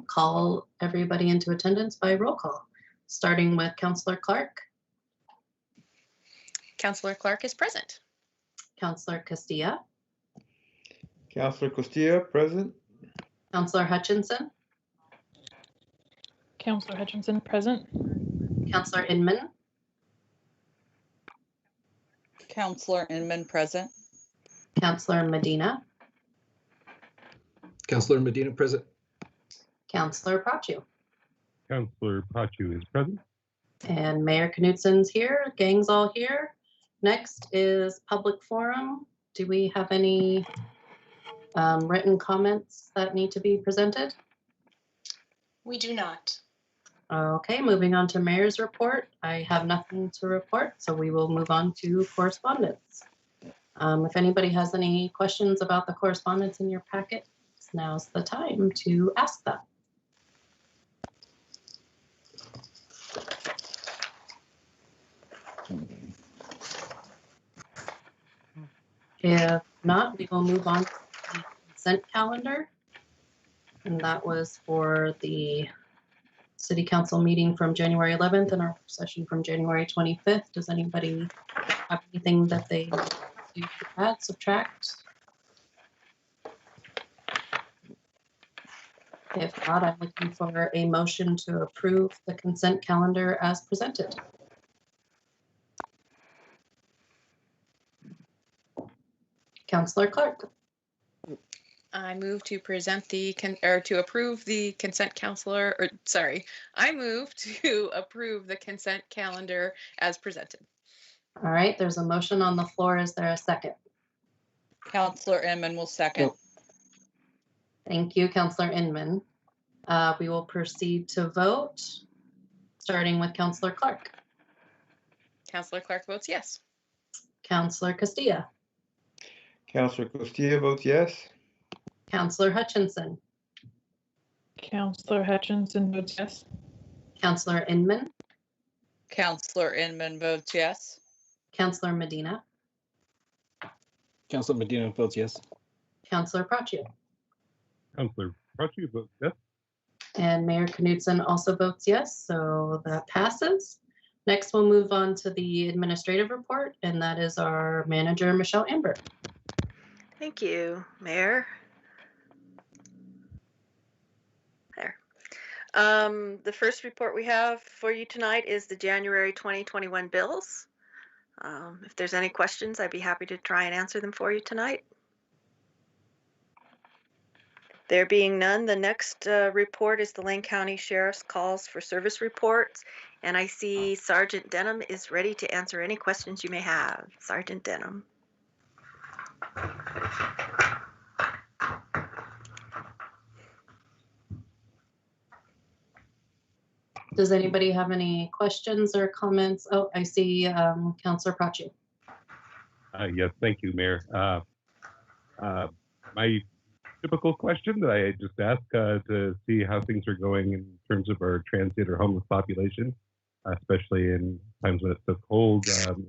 call everybody into attendance by roll call, starting with Councillor Clark. Councillor Clark is present. Councillor Castilla. Councillor Castilla, present. Councillor Hutchinson. Councillor Hutchinson, present. Councillor Inman. Councillor Inman, present. Councillor Medina. Councillor Medina, present. Councillor Prachu. Councillor Prachu is present. And Mayor Knutsen's here. Gang's all here. Next is public forum. Do we have any written comments that need to be presented? We do not. Okay, moving on to Mayor's report. I have nothing to report, so we will move on to correspondence. If anybody has any questions about the correspondence in your packet, now's the time to ask them. If not, we will move on to the consent calendar. And that was for the City Council meeting from January 11th and our session from January 25th. Does anybody have anything that they do to add, subtract? If not, I'm looking for a motion to approve the consent calendar as presented. Councillor Clark. I move to present to approve the consent calendar, or sorry, I move to approve the consent calendar as presented. All right, there's a motion on the floor. Is there a second? Councillor Inman will second. Thank you, Councillor Inman. We will proceed to vote, starting with Councillor Clark. Councillor Clark votes yes. Councillor Castilla. Councillor Castilla votes yes. Councillor Hutchinson. Councillor Hutchinson votes yes. Councillor Inman. Councillor Inman votes yes. Councillor Medina. Councillor Medina votes yes. Councillor Prachu. Councillor Prachu votes yes. And Mayor Knutsen also votes yes, so that passes. Next, we'll move on to the administrative report, and that is our manager, Michelle Amber. Thank you, Mayor. There. The first report we have for you tonight is the January 2021 bills. If there's any questions, I'd be happy to try and answer them for you tonight. There being none, the next report is the Lane County Sheriff's calls for service reports. And I see Sergeant Denham is ready to answer any questions you may have. Sergeant Denham. Does anybody have any questions or comments? Oh, I see Councillor Prachu. Yes, thank you, Mayor. My typical question that I just ask to see how things are going in terms of our transit or homeless population, especially in times when it's so cold.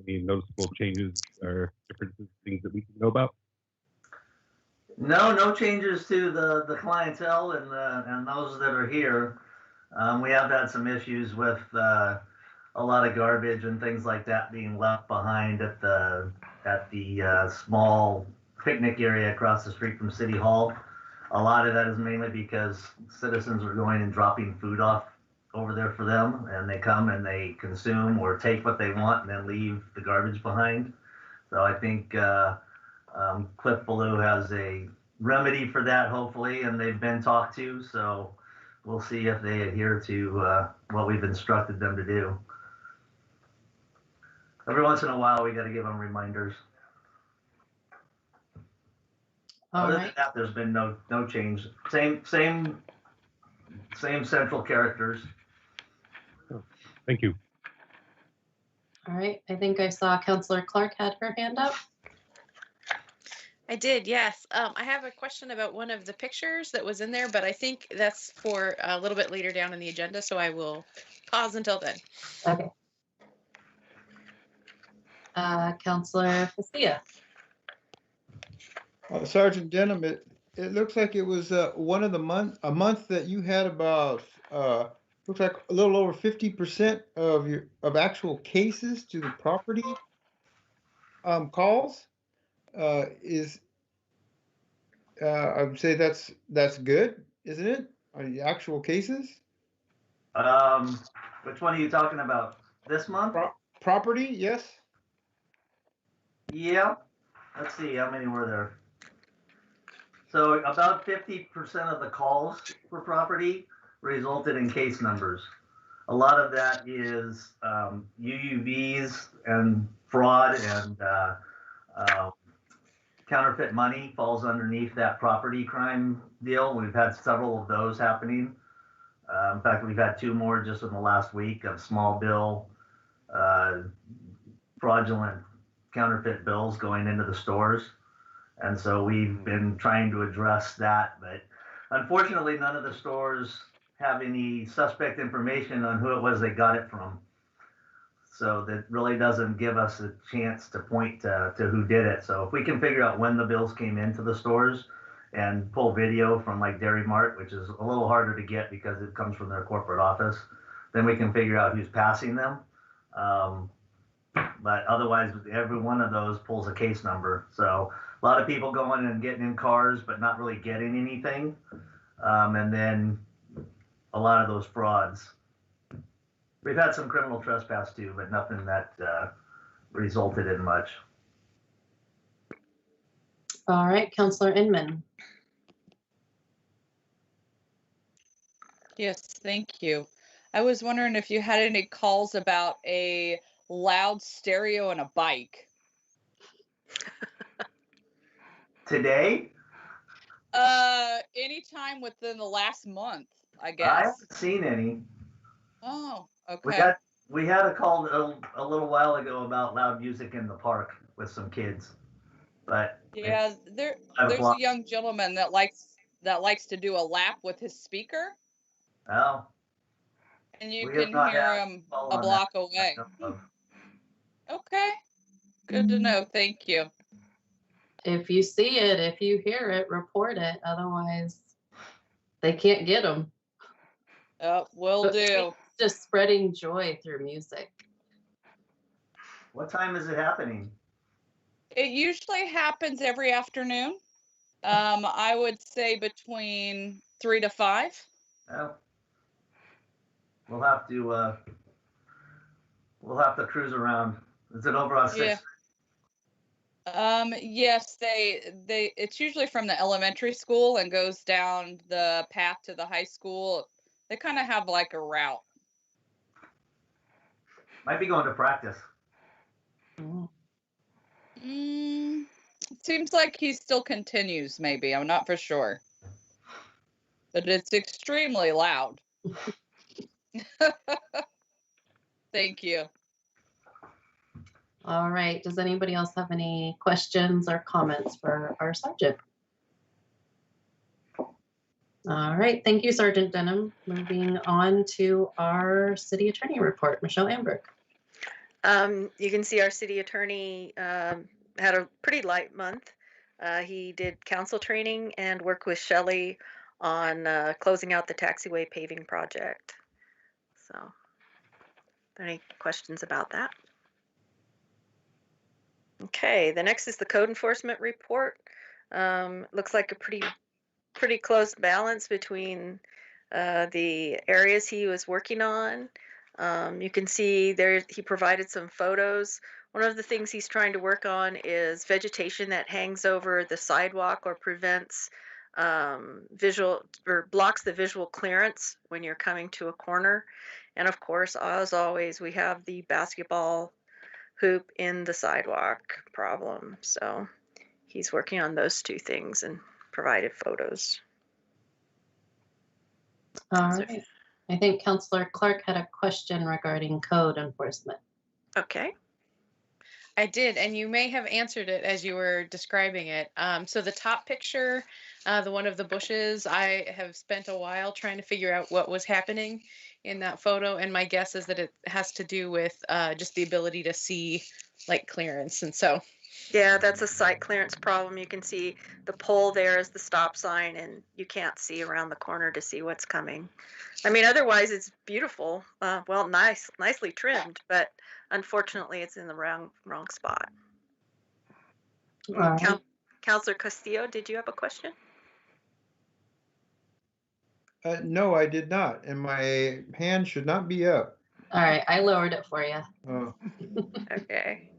Any noticeable changes or differences, things that we can know about? No changes to the clientele and those that are here. We have had some issues with a lot of garbage and things like that being left behind at the small picnic area across the street from City Hall. A lot of that is mainly because citizens are going and dropping food off over there for them, and they come and they consume or take what they want and then leave the garbage behind. So I think Cliff Ballou has a remedy for that, hopefully, and they've been talked to. So we'll see if they adhere to what we've instructed them to do. Every once in a while, we got to give them reminders. Other than that, there's been no change. Same central characters. Thank you. All right, I think I saw Councillor Clark had her hand up. I did, yes. I have a question about one of the pictures that was in there, but I think that's for a little bit later down in the agenda, so I will pause until then. Okay. Councillor Castilla. Sergeant Denham, it looks like it was one of a month that you had about looks like a little over 50% of actual cases to the property calls. Is I would say that's good, isn't it? The actual cases, Which one are you talking about? This month? property, yes. Yeah. Let's see, how many were there? So about 50% of the calls for property resulted in case numbers. A lot of that is UUVs and fraud and counterfeit money falls underneath that property crime deal. We've had several of those happening. In fact, we've had 2 more just in the last week of small bill fraudulent counterfeit bills going into the stores. And so we've been trying to address that, but unfortunately, none of the stores have any suspect information on who it was they got it from. So that really doesn't give us a chance to point to who did it. So if we can figure out when the bills came into the stores and pull video from like Dairy Mart, which is a little harder to get because it comes from their corporate office, then we can figure out who's passing them. But otherwise, every one of those pulls a case number. So a lot of people going and getting in cars, but not really getting anything. And then a lot of those frauds. We've had some criminal trespass too, but nothing that resulted in much. All right, Counselor Inman. Yes, thank you. I was wondering if you had any calls about a loud stereo and a bike. Today? Anytime within the last month, I I guess. haven't seen any. Oh, We okay. had a call a little while ago about loud music in the park with some kids, but Yeah, there's a young gentleman that likes to do a lap with his speaker, oh, and you we have can not hear had him call a on block that. away. No. Okay, good to know. Thank you. If you see it, if you hear it, report it. Otherwise, they can't get them. Will do. Just spreading joy through music. What time is it happening? It usually happens every afternoon. I would say between 3 to 5. Oh, we'll have to cruise around. Is it over on 6th? Yeah. Yes, it's usually from the elementary school and goes down the path to the high school. They kind of have like a route. Might be going to practice. It seems like he still continues, maybe. I'm not for sure. But it's extremely loud. Thank you. All right. Does anybody else have any questions or comments for our sergeant? All right. Thank you, Sergeant Denham. Moving on to our city attorney report, Michelle Ambrick. You can see our city attorney had a pretty light month. He did council training and worked with Shelley on closing out the taxiway paving project. So, any questions about that? Okay, the next is the code enforcement report. Looks like a pretty close balance between the areas he was working on. You can see there he provided some photos. One of the things he's trying to work on is vegetation that hangs over the sidewalk or prevents visual or blocks the visual clearance when you're coming to a corner. And of course, as always, we have the basketball hoop in the sidewalk problem. So he's working on those 2 things and provided photos. All right. I think Councillor Clark had a question regarding code enforcement. Okay. I did, and you may have answered it as you were describing it. So the top picture, the one of the bushes, I have spent a while trying to figure out what was happening in that photo, and my guess is that it has to do with just the ability to see like clearance. And so Yeah, that's a site clearance problem. You can see the pole there is the stop sign, and you can't see around the corner to see what's coming. I mean, otherwise it's beautiful. Well, nicely trimmed, but unfortunately it's in the wrong spot. Councilor Castillo, did you have a question? No, I did not, and my hand should not be up. All right, I lowered it for you. Okay.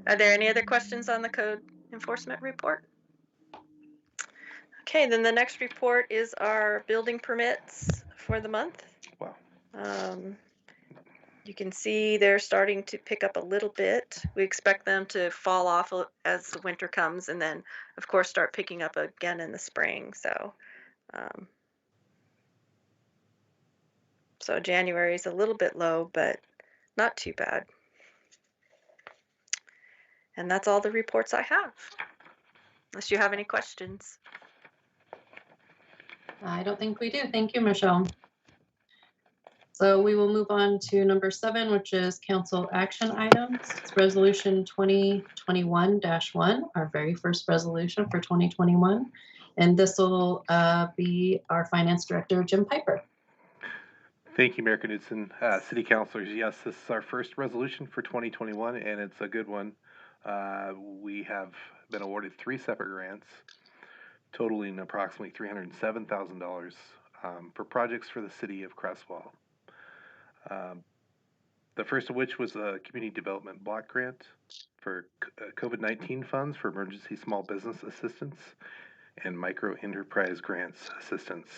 Are there any other questions on the code enforcement report? Okay, then the next report is our building permits for the month. Wow. You can see they're starting to pick up a little bit. We expect them to fall off as the winter comes, and then, of course, start picking up again in the spring. So January is a little bit low, but not too bad. And that's all the reports I have, unless you have any questions. I don't think we do. Thank you, Michelle. So we will move on to number 7, which is council action items. It's resolution 2021-1, our very first resolution for 2021. And this will be our finance director, Jim Piper. Thank you, Mayor Knudsen. City councilors, yes, this is our first resolution for 2021, and it's a good one. We have been awarded 3 separate grants, totaling approximately $307,000 for projects for the city of Crestwell. The first of which was a community development block grant for COVID-19 funds for emergency small business assistance and micro enterprise grants assistance.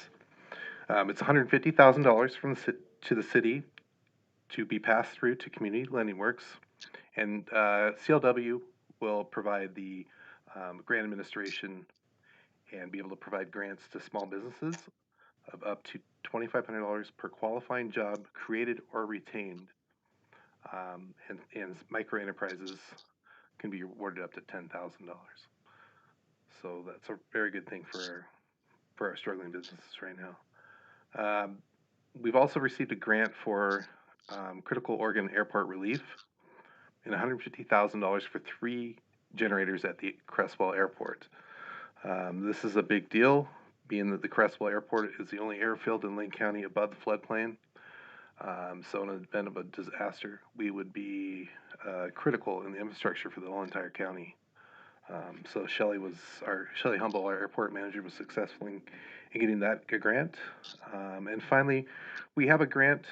It's $150,000 from to the city to be passed through to Community Lending Works, and CLW will provide the grant administration and be able to provide grants to small businesses of up to $2,500 per qualifying job created or retained, and micro enterprises can be awarded up to $10,000. So that's a very good thing for our struggling businesses right now. We've also received a grant for critical organ airport relief and $150,000 for 3 generators at the Crestwell Airport. This is a big deal, being that the Crestwell Airport is the only airfield in Lane County above the floodplain. So in the event of a disaster, we would be critical in the infrastructure for the whole entire county. So Shelley Humble, our airport manager, was successful in getting that grant. And finally, we have a grant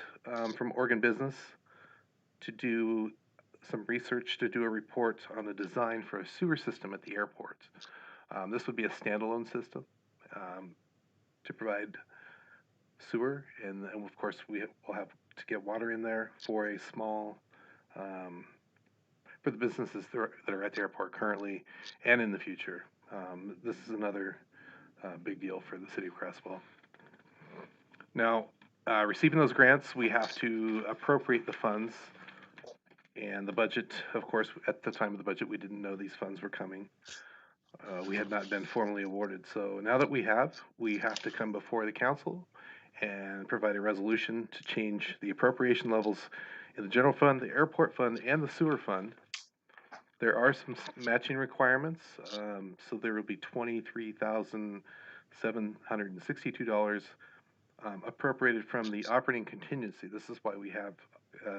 from Oregon Business to do some research to do a report on the design for a sewer system at the airport. This would be a standalone system to provide sewer, and of course we will have to get water in there for a small for the businesses that are at the airport currently and in the future. This is another big deal for the city of Crestwell. Now, receiving those grants, we have to appropriate the funds, and the budget, of course, at the time of the budget, we didn't know these funds were coming. We had not been formally awarded. So now that we have to come before the council and provide a resolution to change the appropriation levels in the general fund, the airport fund, and the sewer fund. There are some matching requirements. So there will be $23,762 appropriated from the operating contingency. This is why we have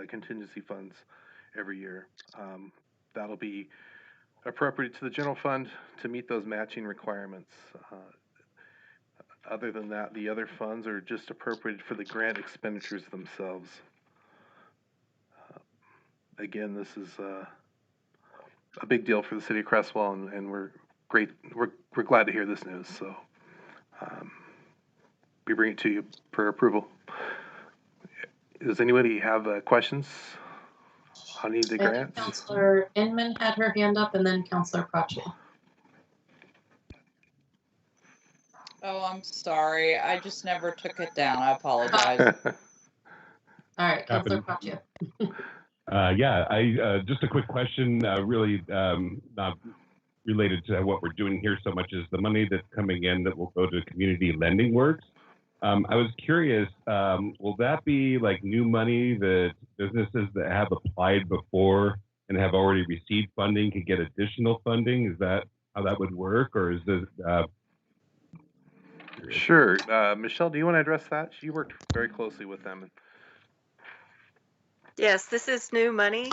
contingency funds every year. That'll be appropriated to the general fund to meet those matching requirements. Other than that, the other funds are just appropriated for the grant expenditures themselves. Again, this is a big deal for the city of Crestwell, and we're glad to hear this news. So we bring it to you for approval. Does anybody have questions on any of the grants? Councilor Inman had her hand up, and then Councilor Proccio. Oh, I'm sorry. I just never took it down. I apologize. All right, Councilor Proccio. Yeah, just a quick question, really not related to what we're doing here so much as the money that's coming in that will go to Community Lending Works. I was curious, will that be like new money that businesses that have applied before and have already received funding could get additional funding? Is that how that would work, or is this? Sure. Michelle, do you want to address that? She worked very closely with them. Yes, this is new money.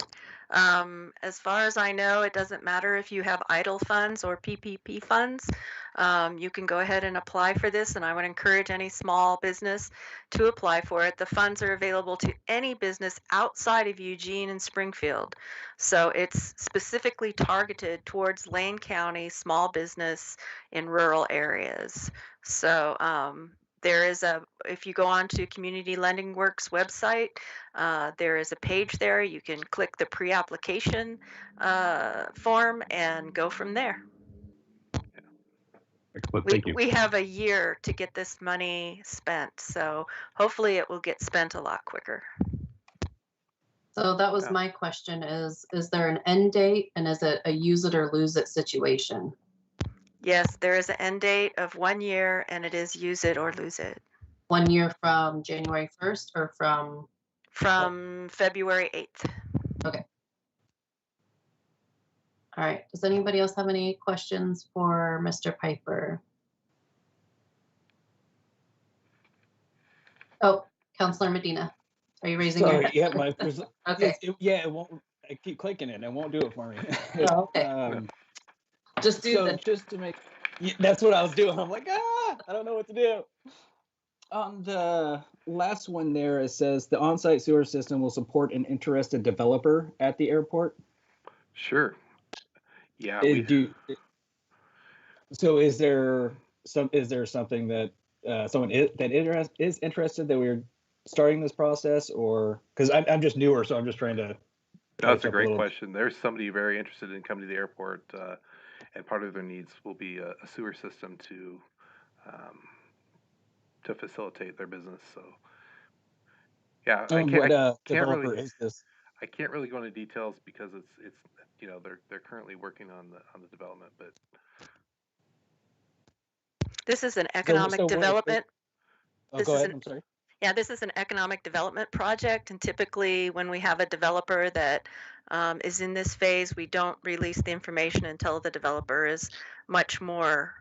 As far as I know, it doesn't matter if you have idle funds or PPP funds. You can go ahead and apply for this, and I would encourage any small business to apply for it. The funds are available to any business outside of Eugene and Springfield. So it's specifically targeted towards Lane County small business in rural areas. So there is if you go on to Community Lending Works website, there is a page there. You can click the pre-application form and go from there. Excellent. Thank you. We have a year to get this money spent, so hopefully it will get spent a lot quicker. So that was Yeah. my question is there an end date, and is it a use it or lose it situation? Yes, there is an end date of 1 year, and it is use it or lose it. 1 year from January 1st or from? From February 8th. Okay. All right. Does anybody else have any questions for Mr. Piper? Oh, Counselor Medina, are you raising your Sorry, hand? yeah, my pres- Okay. yeah, it won't. I keep clicking it. It won't do it for me. Oh, okay. Just do So the. just to make, yeah, that's what I was doing. I'm like, I don't know what to do. On the last one there, it says the on-site sewer system will support an interested developer at the airport. Sure. Yeah. So is there something that someone is interested that we're starting this process, or because I'm just newer, so I'm just trying to. That's a great question. There's somebody very interested in coming to the airport, and part of their needs will be a sewer system to facilitate their business. So, yeah, What developer really, is this? I can't really go into details because it's they're currently working on the development, but This is an economic development. Oh, go ahead. I'm sorry. Yeah, this is an economic development project, and typically when we have a developer that is in this phase, we don't release the information until the developer is much more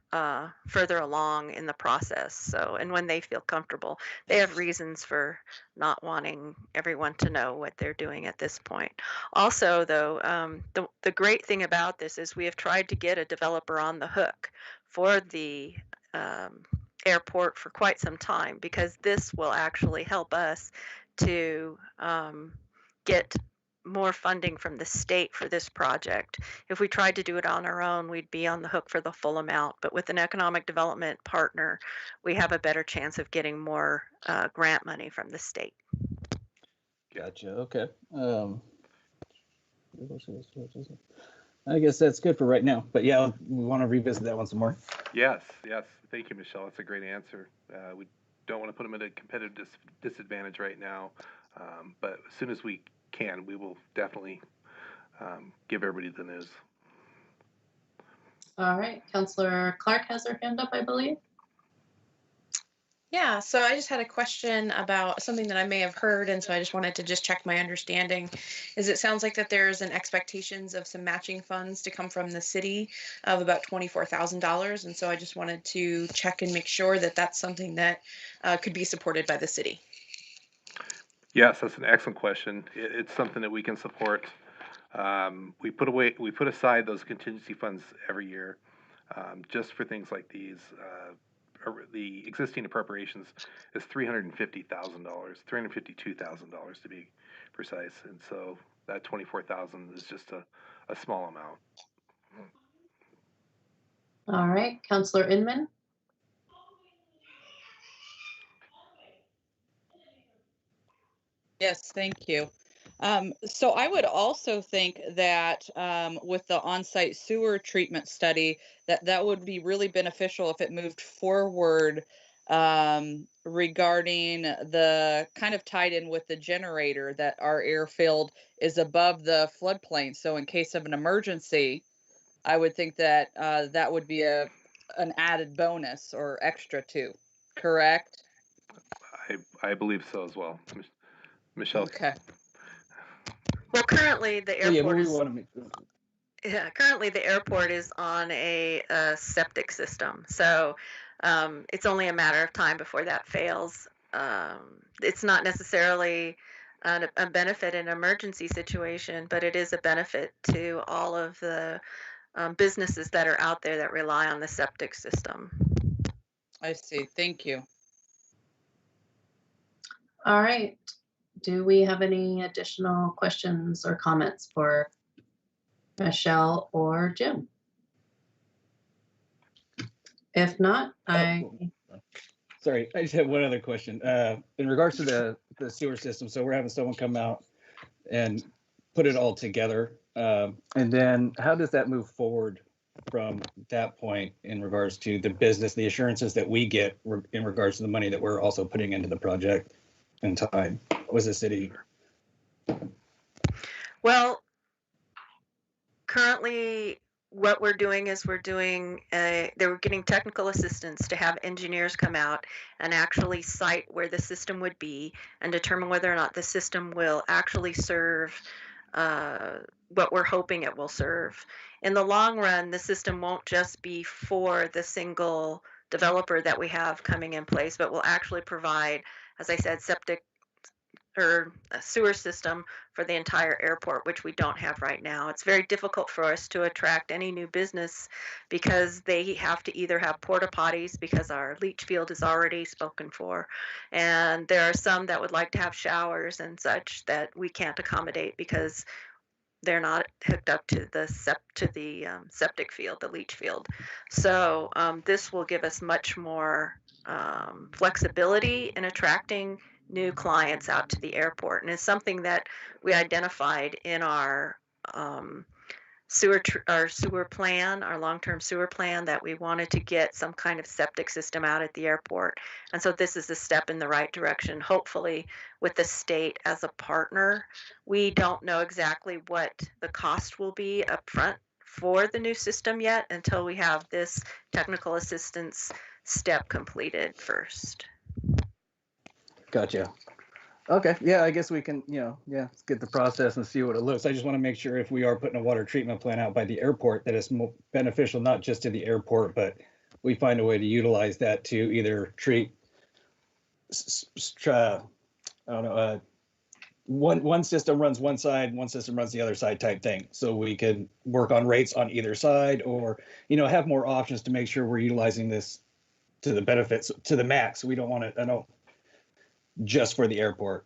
further along in the process. So, and when they feel comfortable, they have reasons for not wanting everyone to know what they're doing at this point. Also, though, the great thing about this is we have tried to get a developer on the hook for the airport for quite some time, because this will actually help us to get more funding from the state for this project. If we tried to do it on our own, we'd be on the hook for the full amount, but with an economic development partner, we have a better chance of getting more grant money from the state. Gotcha. Okay. I guess that's good for right now, but yeah, we want to revisit that one some more. yes. Thank you, Michelle. That's a great answer. We don't want to put them at a competitive disadvantage right now, but as soon as we can, we will definitely give everybody the news. All right. Counselor Clark has her hand up, I believe. Yeah, so I just had a question about something that I may have heard, and so I just wanted to just check my understanding. It sounds like that there's an expectations of some matching funds to come from the city of about $24,000, and so I just wanted to check and make sure that that's something that could be supported by the city. Yes, that's an excellent question. It's something that we can support. We put aside those contingency funds every year, just for things like these. The existing appropriations is $350,000, $352,000 to be precise, and so that $24,000 is just a small amount. All right. Counselor Inman. Yes, thank you. So I would also think that with the on-site sewer treatment study, that would be really beneficial if it moved forward regarding the kind of tied in with the generator, that our airfield is above the floodplain. So in case of an emergency, I would think that that would be an added bonus or extra too. Correct? I believe so as well, Michelle. Okay. Well, currently the Yeah, but airport we is want to make. currently the airport is on a septic system, so it's only a matter of time before that fails. It's not necessarily a benefit in an emergency situation, but it is a benefit to all of the businesses that are out there that rely on the septic system. I see. Thank you. All right. Do we have any additional questions or comments for Michelle or Jim? If not, Sorry, I just have one other question. In regards to the sewer system, so we're having someone come out and put it all together. And then how does that move forward from that point in regards to the business, the assurances that we get in regards to the money that we're also putting into the project and time? Was the city? Well, currently what we're doing is they were getting technical assistance to have engineers come out and actually site where the system would be and determine whether or not the system will actually serve what we're hoping it will serve. In the long run, the system won't just be for the single developer that we have coming in place, but will actually provide, as I said, septic or a sewer system for the entire airport, which we don't have right now. It's very difficult for us to attract any new business because they have to either have porta potties because our leach field is already spoken for, and there are some that would like to have showers and such that we can't accommodate because they're not hooked up to the septic field, the leach field. So this will give us much more flexibility in attracting new clients out to the airport, and it's something that we identified in our sewer plan, our long-term sewer plan, that we wanted to get some kind of septic system out at the airport. And so this is a step in the right direction, hopefully with the state as a partner. We don't know exactly what the cost will be up front for the new system yet until we have this technical assistance step completed first. Gotcha. Okay, yeah, I guess we can, let's get the process and see what it looks. I just want to make sure if we are putting a water treatment plant out by the airport, that it's more beneficial, not just to the airport, but we find a way to utilize that to either treat, I don't know, one system runs one side, one system runs the other side type thing. So we can work on rates on either side, or, have more options to make sure we're utilizing this to the benefits, to the max. We don't want to, just for the airport.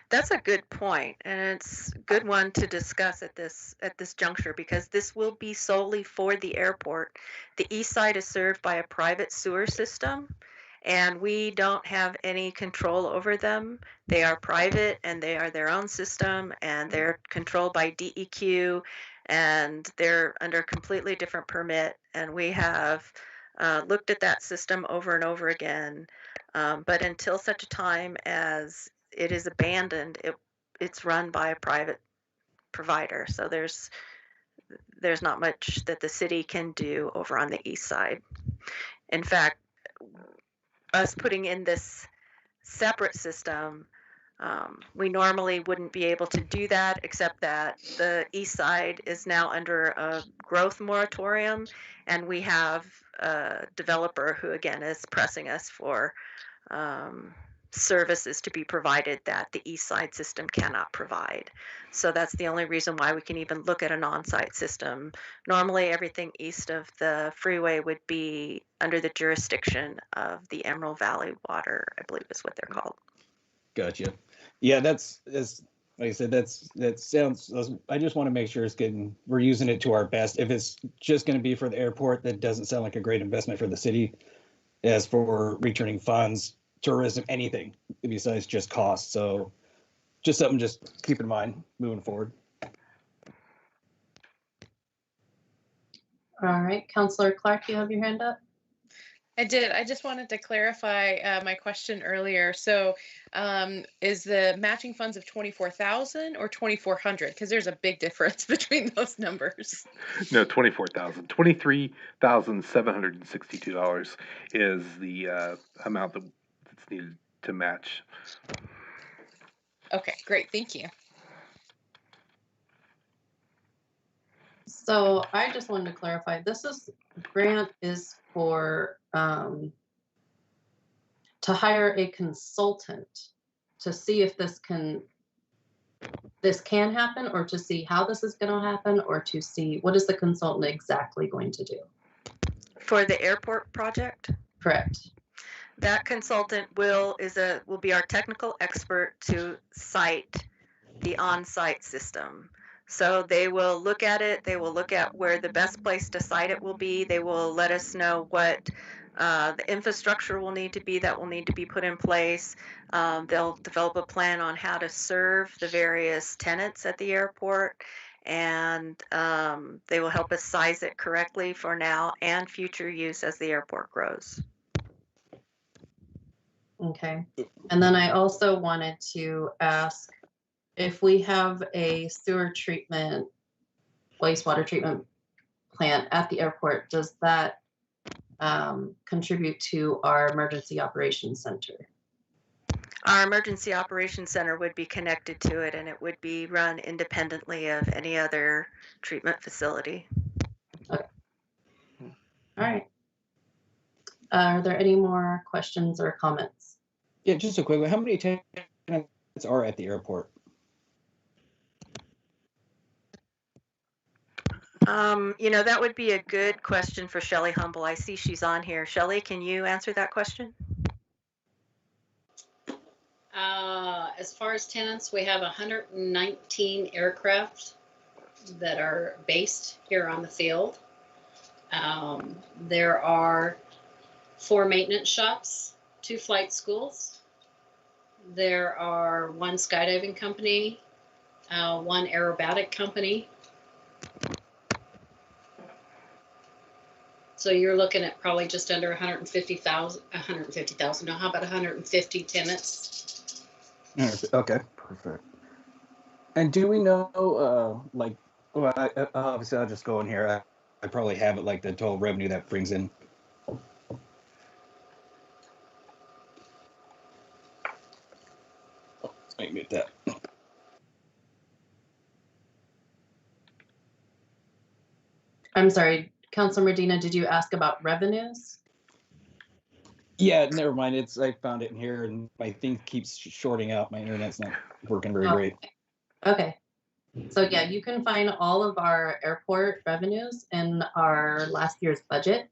That's a good point, and it's a good one to discuss at this juncture, because this will be solely for the airport. The east side is served by a private sewer system, and we don't have any control over them. They are private and they are their own system, and they're controlled by DEQ, and they're under a completely different permit. And we have looked at that system over and over again. But until such a time as it is abandoned, it's run by a private provider. So there's not much that the city can do over on the east side. In fact, us putting in this separate system, we normally wouldn't be able to do that, except that the east side is now under a growth moratorium, and we have a developer who, again, is pressing us for services to be provided that the east side system cannot provide. So that's the only reason why we can even look at an on-site system. Normally everything east of the freeway would be under the jurisdiction of the Emerald Valley Water, I believe is what they're called. Gotcha. Yeah, that's like I said, that sounds, I just want to make sure we're using it to our best. If it's just going to be for the airport, that doesn't sound like a great investment for the city. As for returning funds, tourism, anything besides just cost. So just something just keep in mind moving forward. all right, Councillor Clark, you have your hand up? I did. I just wanted to clarify my question earlier. So is the matching funds of 24,000 or 2,400? Because there's a big difference between those numbers. No, 24,000. $23,762 is the amount that's needed to match. Okay, great. Thank you. So I just wanted to clarify, this grant is for, to hire a consultant to see if this can happen, or to see how this is gonna happen, or to see, what is the consultant exactly going to do? For the airport project, Correct. that consultant will be our technical expert to site the on-site system. So they will look at it, they will look at where the best place to site it will be. They will let us know what the infrastructure will need to be that will need to be put in place. They'll develop a plan on how to serve the various tenants at the airport, and they will help us size it correctly for now and future use as the airport grows. Okay. And then I also wanted to ask, if we have a sewer treatment, wastewater treatment plant at the airport, does that contribute to our emergency operations center? Our emergency operations center would be connected to it, and it would be run independently of any other treatment facility. All right. Are there any more questions or comments? Yeah, just a quick one. How many tenants are at the airport? That would be a good question for Shelley Humble. I see she's on here. Shelley, can you answer that question? As far as tenants, we have 119 aircraft that are based here on the field. There are 4 maintenance shops, 2 flight schools. There are 1 skydiving company, 1 aerobatic company. So you're looking at probably just under 150,000, no, how about 150 tenants? Okay, perfect. And do we know, obviously I'll just go in here. I probably have it, like the total revenue that brings in. Let me mute that. I'm sorry, Councilor Medina, did you ask about revenues? Yeah, never mind. I found it in here, and my thing keeps shorting out. My internet's not working very great. Okay. So yeah, you can find all of our airport revenues in our last year's budget.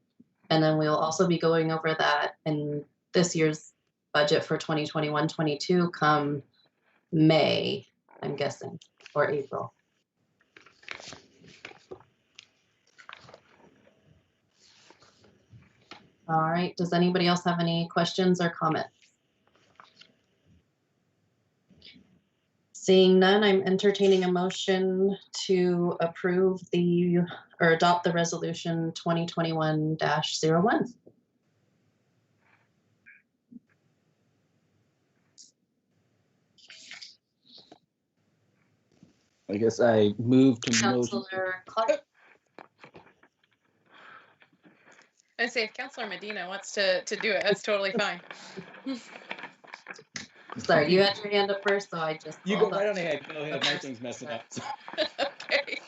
And then we'll also be going over that in this year's budget for 2021-22 come May, I'm guessing, or April. All right, does anybody else have any questions or comments? Seeing none, I'm entertaining a motion to approve or adopt the resolution 2021-01. I guess I moved to motion. Councilor Clark. I'd say if Councilor Medina wants to do it, that's totally fine. Sorry, you had your hand up first, so I just. You go right on ahead. Go ahead. My thing's messing up. Okay.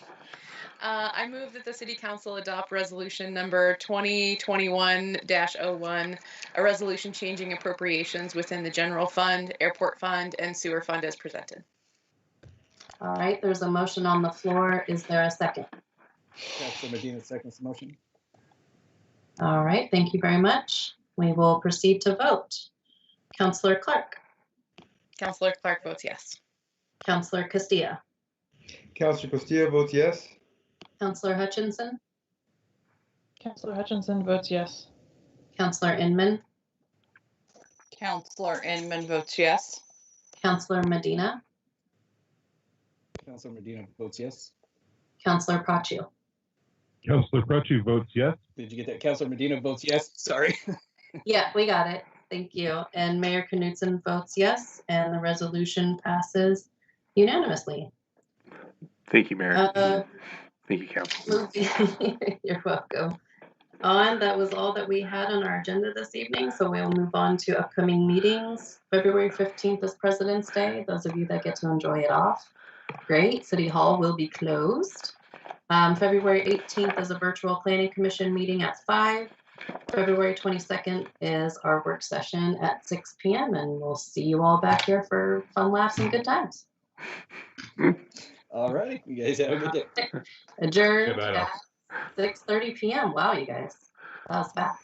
I move that the City Council adopt resolution number 2021-01, a resolution changing appropriations within the general fund, airport fund, and sewer fund as presented. All right, there's a motion on the floor. Is there a second? Councilor Medina seconds the motion. All right, thank you very much. We will proceed to vote. Councilor Clark. Councilor Clark votes yes. Councilor Castilla. Councilor Castilla votes yes. Councilor Hutchinson. Councilor Hutchinson votes yes. Councilor Inman. Councilor Inman votes yes. Councilor Medina. Councilor Medina votes yes. Councilor Pachu. Councilor Prachi votes yes. Did you get that? Councilor Medina votes yes. Sorry. Yeah, we got it. Thank you. And Mayor Knudsen votes yes, and the resolution passes unanimously. Thank you, Mayor. Thank you, Council. You're welcome. And that was all that we had on our agenda this evening, so we'll move on to upcoming meetings. February 15th is President's Day. Those of you that get to enjoy it off, great. City Hall will be closed. February 18th is a virtual planning commission meeting at 5. February 22nd is our work session at 6 p.m. and we'll see you all back here for fun laughs and good times. All right. You guys have a good day. Adjourned Good night, all. at 6:30 p.m. Wow, you guys. That was fast.